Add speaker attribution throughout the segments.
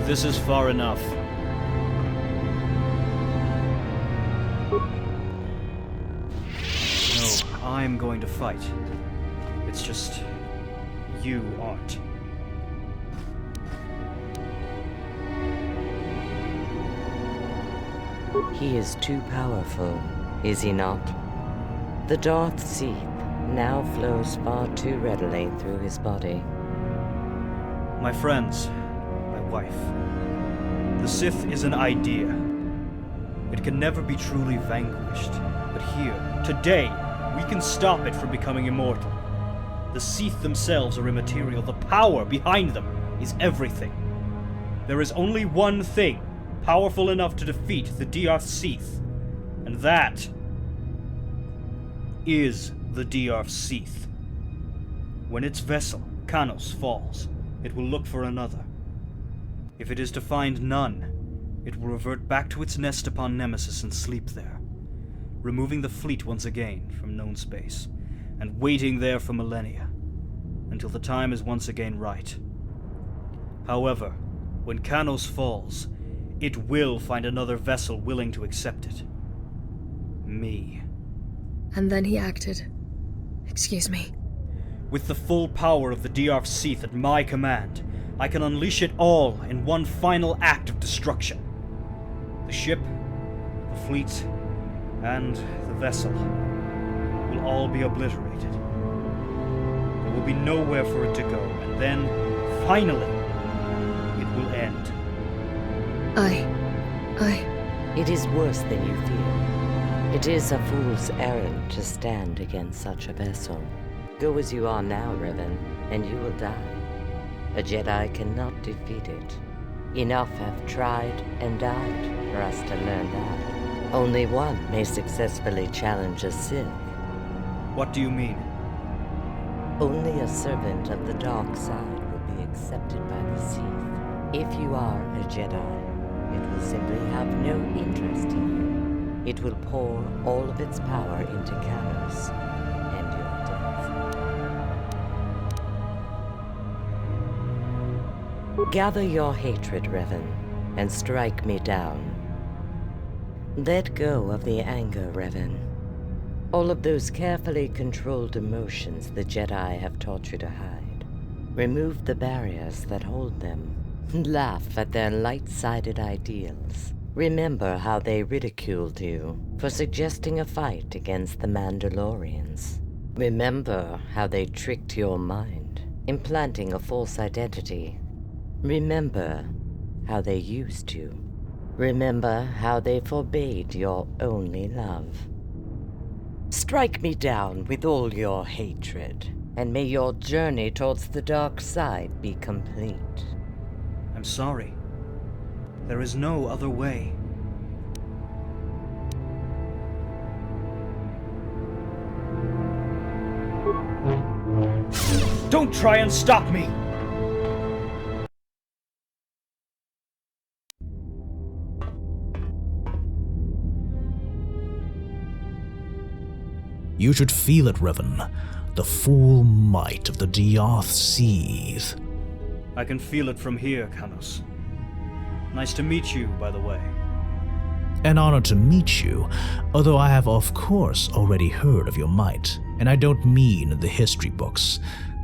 Speaker 1: This is far enough. No, I'm going to fight. It's just... you aren't.
Speaker 2: He is too powerful, is he not? The Darth Sith now flows far too readily through his body.
Speaker 1: My friends, my wife. The Sith is an idea. It can never be truly vanquished. But here, today, we can stop it from becoming immortal. The Sith themselves are immaterial. The power behind them is everything. There is only one thing powerful enough to defeat the Darth Sith, and that is the Darth Sith. When its vessel, Kannos, falls, it will look for another. If it is to find none, it will revert back to its nest upon Nemesis and sleep there, removing the fleet once again from known space, and waiting there for millennia, until the time is once again right. However, when Kannos falls, it will find another vessel willing to accept it. Me.
Speaker 3: And then he acted. Excuse me.
Speaker 1: With the full power of the Darth Sith at my command, I can unleash it all in one final act of destruction. The ship, the fleet, and the vessel will all be obliterated. There will be nowhere for it to go, and then, finally, it will end.
Speaker 2: It is worse than you fear. It is a fool's errand to stand against such a vessel. Go as you are now, Revan, and you will die. A Jedi cannot defeat it. Enough have tried and died for us to learn that. Only one may successfully challenge a Sith.
Speaker 1: What do you mean?
Speaker 2: Only a servant of the dark side will be accepted by the Sith. If you are a Jedi, it will simply have no interest in you. It will pour all of its power into Kannos and your death. Gather your hatred, Revan, and strike me down. Let go of the anger, Revan. All of those carefully controlled emotions the Jedi have taught you to hide. Remove the barriers that hold them. Laugh at their light-sided ideals. Remember how they ridiculed you for suggesting a fight against the Mandalorians. Remember how they tricked your mind, implanting a false identity. Remember how they used you. Remember how they forbade your only love. Strike me down with all your hatred, and may your journey towards the dark side be complete.
Speaker 1: I'm sorry. There is no other way. Don't try and stop me!
Speaker 4: You should feel it, Revan. The full might of the Diath Syyth.
Speaker 1: I can feel it from here, Kannos. Nice to meet you, by the way.
Speaker 4: An honor to meet you, although I have of course already heard of your might, and I don't mean in the history books.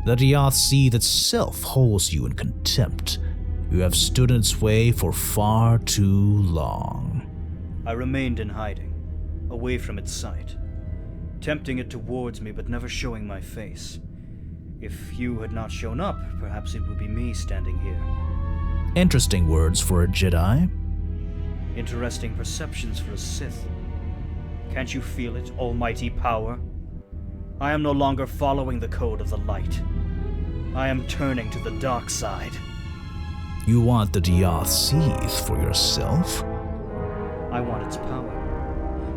Speaker 4: The Diath Syyth itself holds you in contempt. You have stood in its way for far too long.
Speaker 1: I remained in hiding, away from its sight, tempting it towards me but never showing my face. If you had not shown up, perhaps it would be me standing here.
Speaker 4: Interesting words for a Jedi.
Speaker 1: Interesting perceptions for a Sith. Can't you feel it, almighty power? I am no longer following the code of the light. I am turning to the dark side.
Speaker 4: You want the Diath Syyth for yourself?
Speaker 1: I want its power.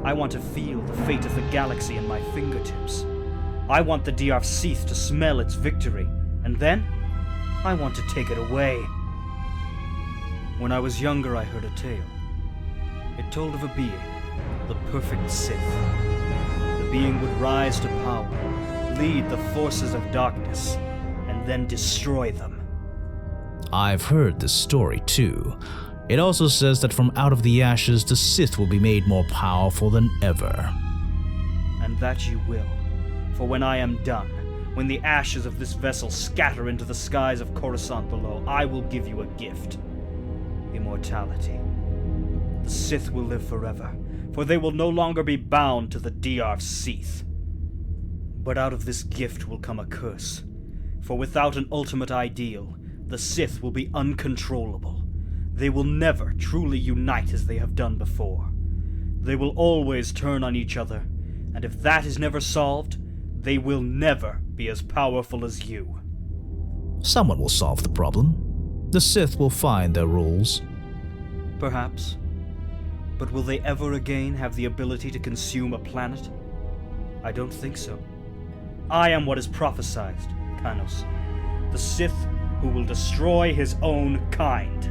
Speaker 1: I want to feel the fate of the galaxy in my fingertips. I want the Diath Syyth to smell its victory, and then I want to take it away. When I was younger, I heard a tale. It told of a being, the perfect Sith. The being would rise to power, lead the forces of darkness, and then destroy them.
Speaker 4: I've heard this story too. It also says that from out of the ashes, the Sith will be made more powerful than ever.
Speaker 1: And that you will. For when I am done, when the ashes of this vessel scatter into the skies of Coruscant below, I will give you a gift. Immortality. The Sith will live forever, for they will no longer be bound to the Diath Syyth. But out of this gift will come a curse, for without an ultimate ideal, the Sith will be uncontrollable. They will never truly unite as they have done before. They will always turn on each other, and if that is never solved, they will never be as powerful as you.
Speaker 4: Someone will solve the problem. The Sith will find their rules.
Speaker 1: Perhaps. But will they ever again have the ability to consume a planet? I don't think so. I am what is prophesied, Kannos. The Sith who will destroy his own kind.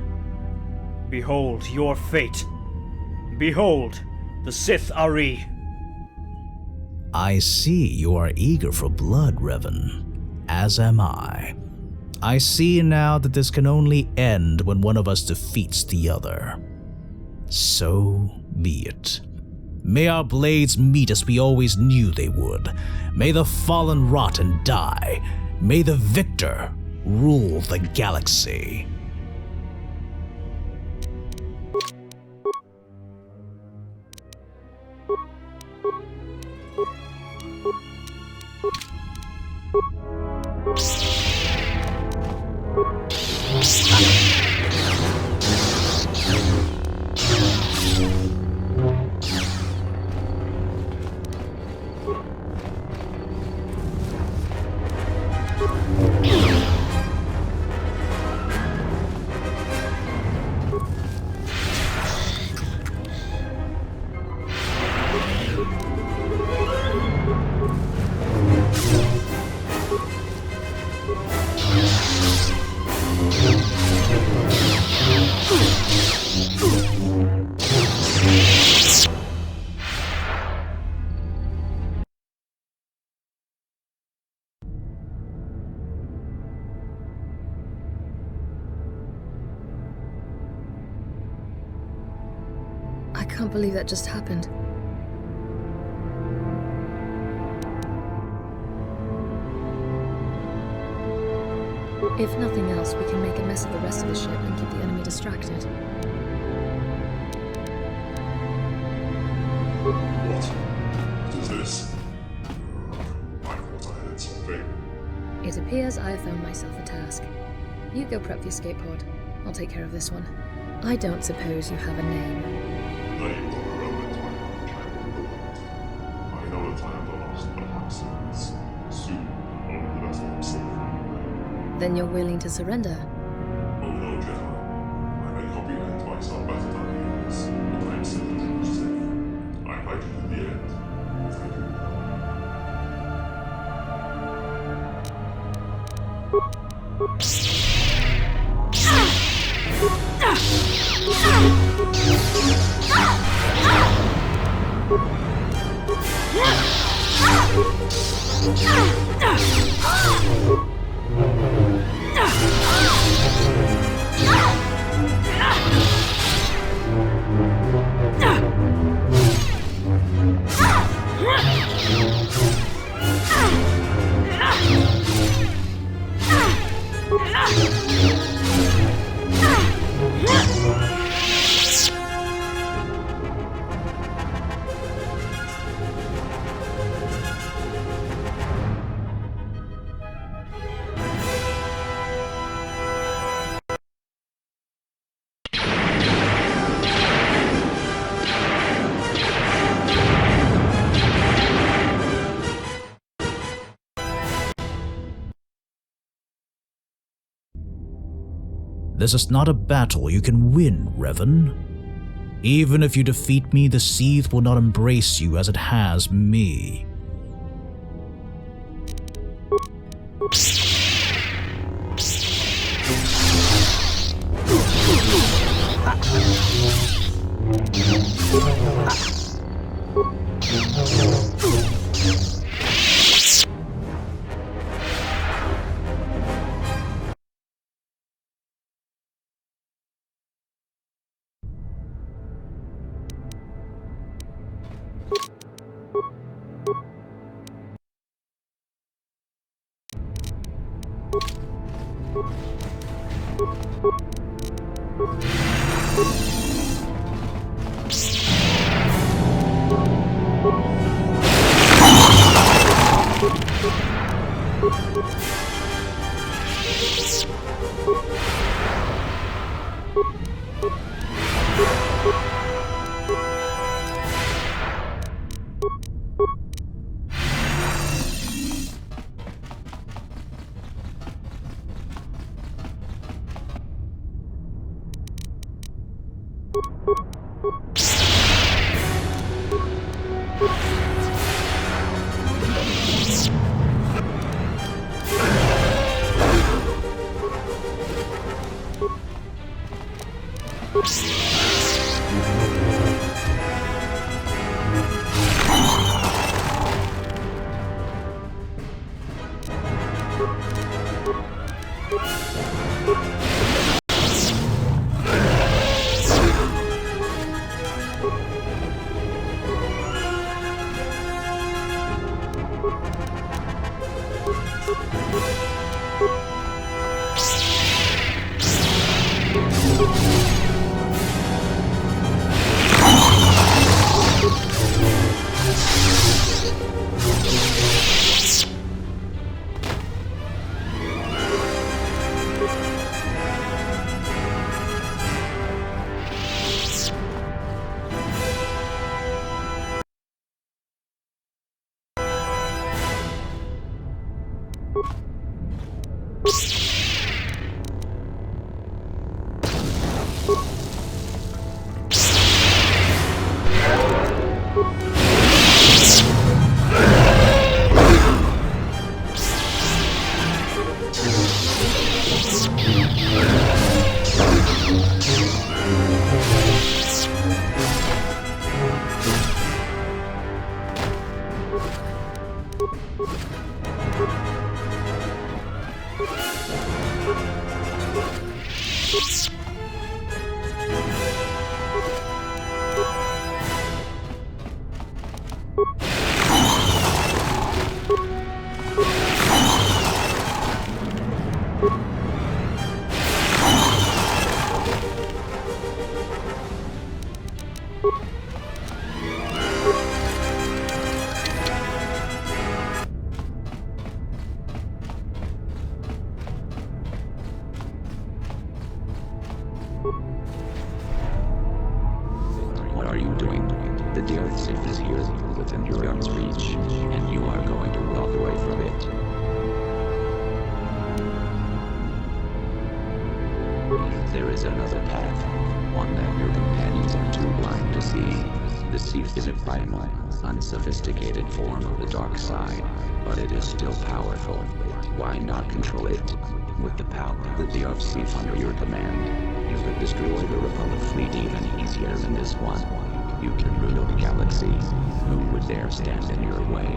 Speaker 1: Behold your fate. Behold the Sith'ari.
Speaker 4: I see you are eager for blood, Revan. As am I. I see now that this can only end when one of us defeats the other. So be it. May our blades meet as we always knew they would. May the fallen rot and die. May the victor rule the galaxy.
Speaker 3: I can't believe that just happened. If nothing else, we can make a mess of the rest of the ship and keep the enemy distracted.
Speaker 5: What is this? I thought I heard something.
Speaker 3: It appears I have found myself a task. You go prep the escape pod. I'll take care of this one. I don't suppose you have a name.
Speaker 5: Name of a relevant I know that I am the last perhaps soon only the vessel himself.
Speaker 3: Then you're willing to surrender?
Speaker 5: Oh no, Jedi. I may comprehend myself better than he is, but I am simply safe. I fight you to the end. Thank you.
Speaker 4: This is not a battle you can win, Revan. Even if you defeat me, the Syyth will not embrace you as it has me.
Speaker 6: What are you doing? The dear Sith is here, within your arm's reach, and you are going to walk away from it. There is another path, one that your companions are too blind to see. The Sith is a primal, unsophisticated form of the dark side, but it is still powerful. Why not control it? With the power that the Sith under your command, you could destroy the Republic fleet even easier than this one. You can rule the galaxy. Who would dare stand in your way?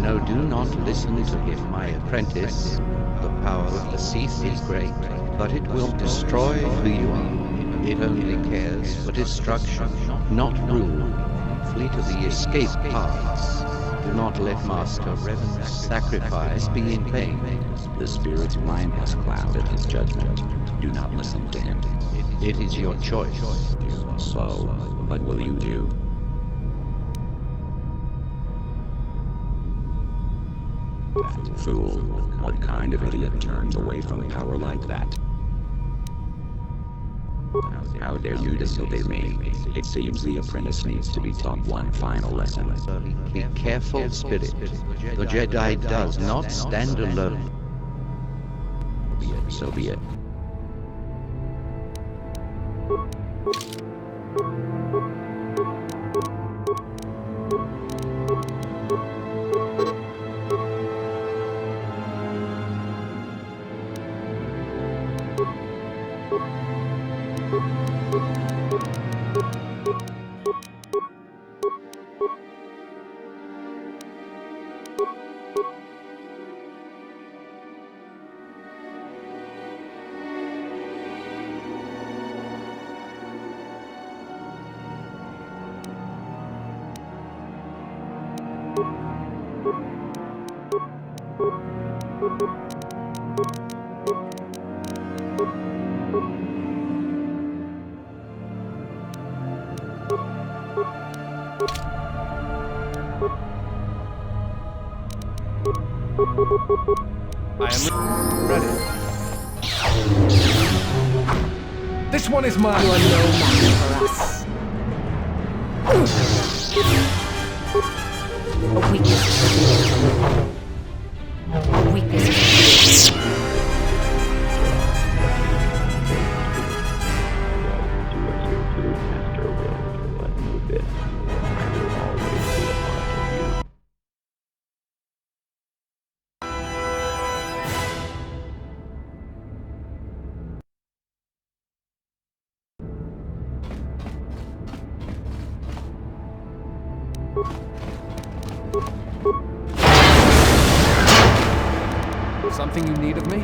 Speaker 7: No, do not listen to him, my apprentice. The power of the Sith is great, but it will destroy who you are. It only cares for destruction, not rule. Flee to the escape paths. Do not let Master Revan's sacrifice be in vain.
Speaker 6: The spirit's mind has clouded his judgment. Do not listen to him.
Speaker 7: It is your choice.
Speaker 6: So, what will you do? Fool, what kind of idiot turns away from power like that? How dare you disobey me? It seems the apprentice needs to be taught one final lesson.
Speaker 7: Be careful, Spirit. The Jedi does not stand alone.
Speaker 6: So be it.
Speaker 8: I am ready. This one is mine.
Speaker 2: You are no match for us. A weakness. A weakness.
Speaker 8: Something you need of me?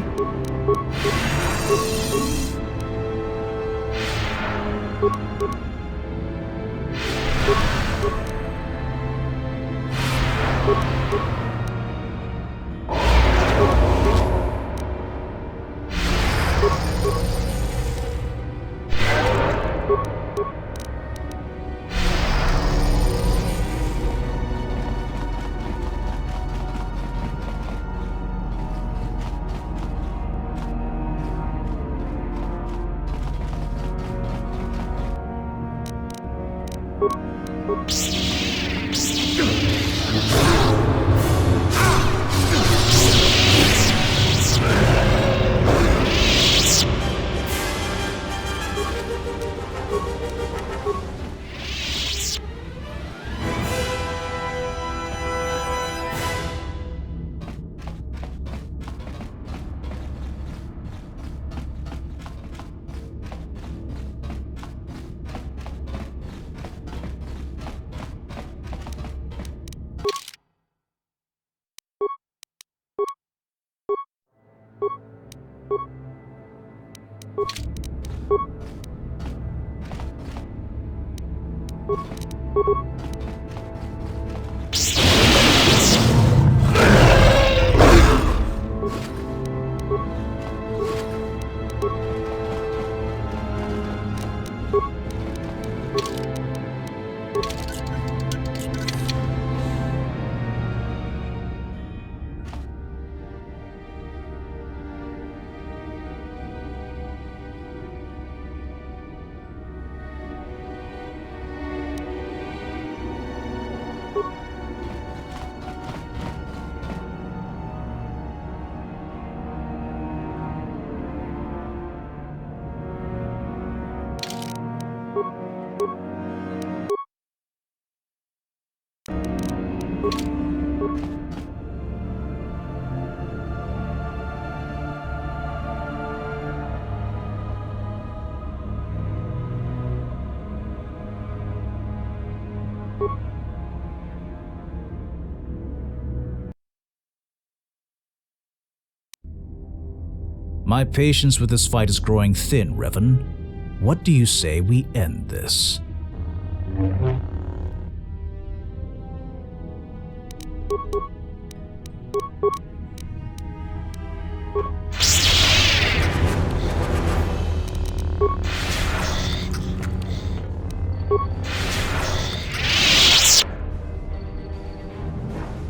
Speaker 4: My patience with this fight is growing thin, Revan. What do you say we end this?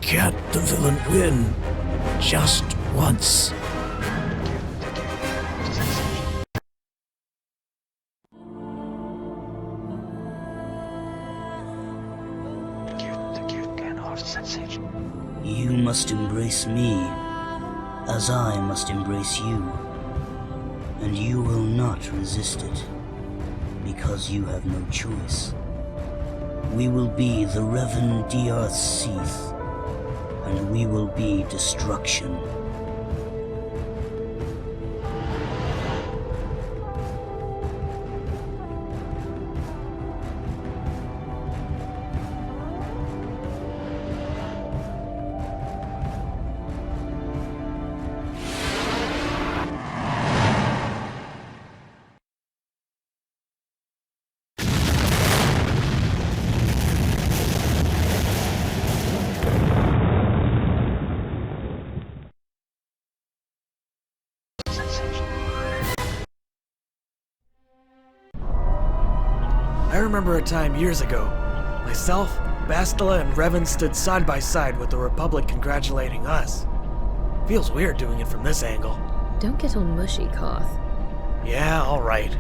Speaker 4: Can't the villain win? Just once.
Speaker 9: You must embrace me, as I must embrace you. And you will not resist it, because you have no choice. We will be the Revan Diarth Syyth, and we will be destruction.
Speaker 10: I remember a time years ago. Myself, Bastila, and Revan stood side by side with the Republic congratulating us. Feels weird doing it from this angle.
Speaker 3: Don't get all mushy, Carth.
Speaker 10: Yeah, alright.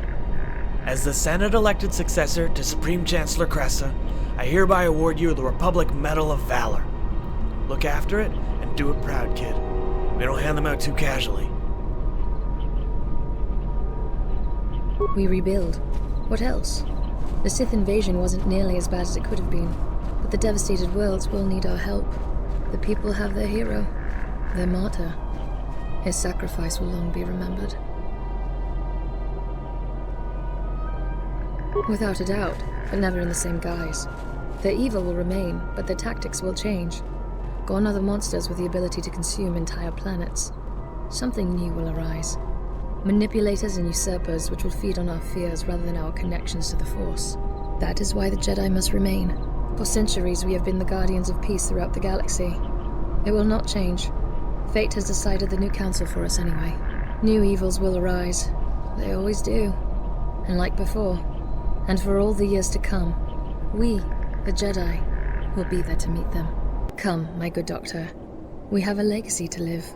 Speaker 10: As the Senate-elected successor to Supreme Chancellor Kreiiaa, I hereby award you the Republic Medal of Valor. Look after it, and do it proud, kid. We don't hand them out too casually.
Speaker 3: We rebuild. What else? The Sith invasion wasn't nearly as bad as it could have been, but the devastated worlds will need our help. The people have their hero, their martyr. His sacrifice will long be remembered. Without a doubt, but never in the same guise. Their evil will remain, but their tactics will change. Gone are the monsters with the ability to consume entire planets. Something new will arise. Manipulators and usurpers which will feed on our fears rather than our connections to the Force. That is why the Jedi must remain. For centuries we have been the guardians of peace throughout the galaxy. It will not change. Fate has decided the new council for us anyway. New evils will arise. They always do. And like before, and for all the years to come, we, the Jedi, will be there to meet them. Come, my good doctor. We have a legacy to live.